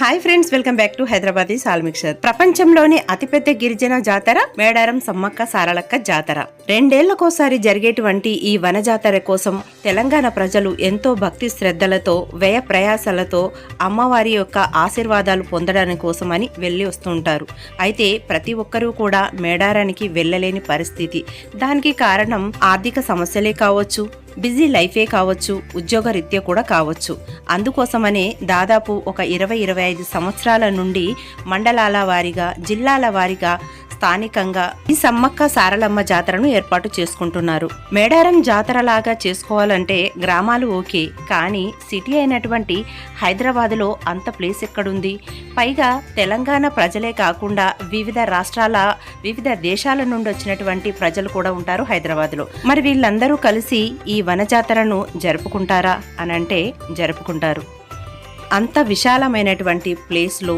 Hi friends, welcome back to Hyderabadi సాల్ mixture. ప్రపంచంలోని అతిపెద్ద గిరిజన జాతర మేడారం సమ్మక్క సారలక్క జాతర. 2 ఏళ్లకోసారి జరిగేటువంటి ఈ వన జాతర కోసం తెలంగాణ ప్రజలు ఎంతో భక్తి శ్రద్ధలతో వ్యయ ప్రయాసాలతో అమ్మవారి యొక్క ఆశీర్వాదాలు పొందడానికి కోసమని వెళ్ళి వస్తుంటారు. అయితే ప్రతి ఒక్కరూ కూడా మేడారానికి వెళ్ళలేని పరిస్థితి. దానికి కారణం ఆర్థిక సమస్యలే కావచ్చు, బిజీ లైఫే కావచ్చు, ఉద్యోగ రీత్యా కూడా కావచ్చు. అందుకోసమనే దాదాపు ఒక 20-25 సంవత్సరాల నుండి మండలాల వారీగా, జిల్లాల వారీగా స్థానికంగా ఈ సమ్మక్క సారలమ్మ జాతరను ఏర్పాటు చేసుకుంటున్నారు. మేడారం జాతరలాగా చేసుకోవాలంటే గ్రామాలు ఓకే, కానీ సిటీ అయినటువంటి హైదరాబాద్లో అంత ప్లేస్ ఎక్కడుంది? పైగా తెలంగాణ ప్రజలే కాకుండా వివిధ రాష్ట్రాల, వివిధ దేశాల నుండి వచ్చినటువంటి ప్రజలు కూడా ఉంటారు హైదరాబాద్లో. మరి వీళ్ళందరూ కలిసి ఈ వన జాతరను జరుపుకుంటారా అనంటే జరుపుకుంటారు. అంత విశాలమైనటువంటి ప్లేస్లో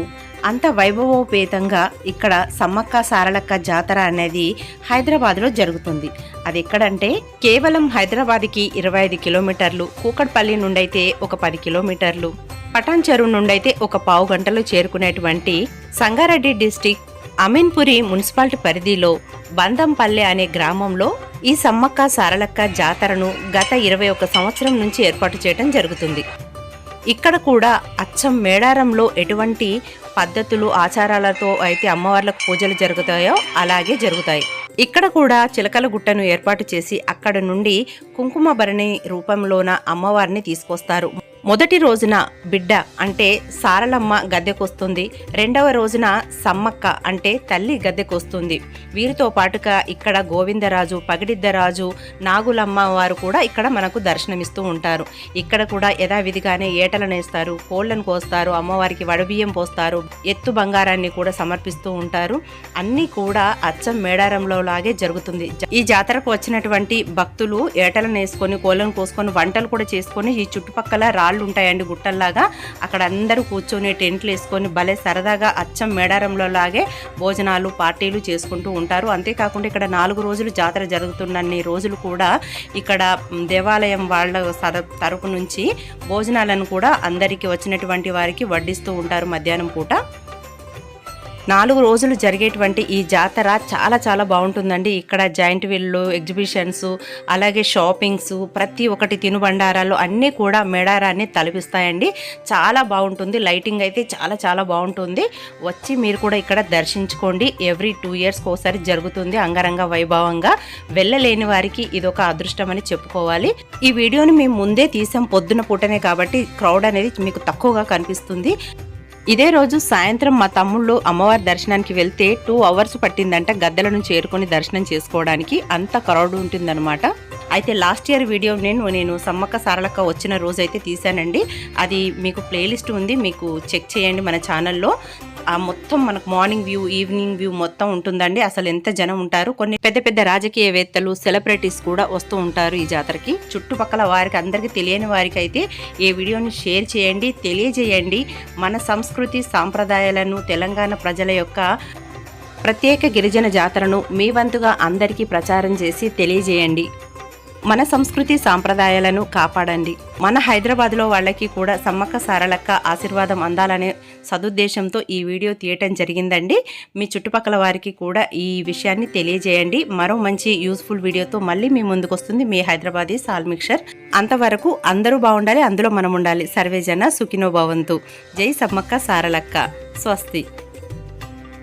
అంత వైభవోపేతంగా ఇక్కడ సమ్మక్క సారలక్క జాతర అనేది హైదరాబాద్లో జరుగుతుంది. అది ఎక్కడంటే కేవలం హైదరాబాద్కి 25 కిలోమీటర్లు, కూకట్పల్లి నుండి అయితే ఒక 10 కిలోమీటర్లు, పటాన్ చెరువు నుండి అయితే ఒక పావు గంటలో చేరుకునేటువంటి సంగారెడ్డి డిస్టిక్ అమీన్పురి మున్సిపాలిటీ పరిధిలో బందంపల్లె అనే గ్రామంలో ఈ సమ్మక్క సారలక్క జాతరను గత 21 సంవత్సరం నుంచి ఏర్పాటు చేయడం జరుగుతుంది. ఇక్కడ కూడా అచ్చం మేడారంలో ఎటువంటి పద్ధతులు ఆచారాలతో అయితే అమ్మవార్లకు పూజలు జరుగుతాయో అలాగే జరుగుతాయి. ఇక్కడ కూడా చిలకల గుట్టను ఏర్పాటు చేసి అక్కడ నుండి కుంకుమ భరణి రూపంలోన అమ్మవారిని తీసుకొస్తారు. మొదటి రోజున బిడ్డ అంటే సారలమ్మ గద్దెకొస్తుంది, 2వ రోజున సమ్మక్క అంటే తల్లి గద్దెకొస్తుంది. వీరితో పాటుగా ఇక్కడ గోవిందరాజు, పగిడిద్దరాజు, నాగులమ్మ వారు కూడా ఇక్కడ మనకు దర్శనమిస్తూ ఉంటారు. ఇక్కడ కూడా యథావిధిగానే ఏటలను వేస్తారు, కోళ్లను కోస్తారు, అమ్మవారికి వడబియ్యం పోస్తారు, ఎత్తు బంగారాన్ని కూడా సమర్పిస్తూ ఉంటారు. అన్నీ కూడా అచ్చం మేడారంలో లాగే జరుగుతుంది. ఈ జాతరకు వచ్చినటువంటి భక్తులు ఏటలను వేసుకొని, కోళ్లను కోసుకొని, వంటలు కూడా చేసుకొని ఈ చుట్టుపక్కల రాళ్ళు ఉంటాయండి గుట్టల్లాగా, అక్కడ అందరూ కూర్చొని టెంట్లు వేసుకొని భలే సరదాగా అచ్చం మేడారంలో లాగే భోజనాలు పార్టీలు చేసుకుంటూ ఉంటారు. అంతేకాకుండా ఇక్కడ 4 రోజులు జాతర జరుగుతున్నన్ని రోజులు కూడా ఇక్కడ దేవాలయం వాళ్ళ తరపు నుంచి భోజనాలను కూడా అందరికీ వచ్చినటువంటి వారికి వడ్డిస్తూ ఉంటారు మధ్యాహ్నం పూట. 4 రోజులు జరిగేటువంటి ఈ జాతర చాలా చాలా బాగుంటుందండి. ఇక్కడ జాయింట్ వీళ్ళు, ఎగ్జిబిషన్స్, అలాగే షాపింగ్స్, ప్రతి ఒక్కటి తినుబండారాలు అన్నీ కూడా మేడారాన్ని తలపిస్తాయండి. చాలా బాగుంటుంది. లైటింగ్ అయితే చాలా చాలా బాగుంటుంది. వచ్చి మీరు కూడా ఇక్కడ దర్శించుకోండి. ఎవ్రీ 2 ఇయర్స్కి ఒకసారి జరుగుతుంది అంగరంగ వైభవంగా. వెళ్ళలేని వారికి ఇదొక అదృష్టం అని చెప్పుకోవాలి. ఈ వీడియోని మేము ముందే తీసాం, పొద్దున పూటనే, కాబట్టి క్రౌడ్ అనేది మీకు తక్కువగా కనిపిస్తుంది. ఇదే రోజు సాయంత్రం మా తమ్ముళ్ళు అమ్మవారి దర్శనానికి వెళ్తే 2 అవర్స్ పట్టిందంట గద్దెలను చేరుకొని దర్శనం చేసుకోవడానికి. అంత క్రౌడ్ ఉంటుందన్నమాట. అయితే లాస్ట్ ఇయర్ వీడియో నేను సమ్మక్క సారలక్క వచ్చిన రోజు అయితే తీశానండి. అది మీకు ప్లేలిస్ట్ ఉంది, మీకు చెక్ చేయండి మన ఛానల్లో. ఆ మొత్తం మనకు మార్నింగ్ వ్యూ, ఈవినింగ్ వ్యూ మొత్తం ఉంటుందండి. అసలు ఎంత జనం ఉంటారు. కొన్ని పెద్ద పెద్ద రాజకీయవేత్తలు, సెలబ్రిటీస్ కూడా వస్తూ ఉంటారు ఈ జాతరకి. చుట్టుపక్కల వారికి, అందరికీ తెలియని వారికి అయితే ఈ వీడియోని షేర్ చేయండి, తెలియజేయండి. మన సంస్కృతి సాంప్రదాయాలను, తెలంగాణ ప్రజల యొక్క ప్రత్యేక గిరిజన జాతరను మీ వంతుగా అందరికీ ప్రచారం చేసి తెలియజేయండి. మన సంస్కృతి సాంప్రదాయాలను కాపాడండి. మన హైదరాబాద్లో వాళ్ళకి కూడా సమ్మక్క సారలక్క ఆశీర్వాదం అందాలనే సదుద్దేశంతో ఈ వీడియో తీయటం జరిగిందండి. మీ చుట్టుపక్కల వారికి కూడా ఈ విషయాన్ని తెలియజేయండి. మరో మంచి యూస్ఫుల్ వీడియోతో మళ్ళీ మీ ముందుకు వస్తుంది మీ హైదరాబాదీ సాల్ మిక్చర్. అంతవరకు అందరూ బాగుండాలి, అందులో మనం ఉండాలి. సర్వేజన సుఖినో భవంతు. జై సమ్మక్క సారలక్క. స్వస్తి.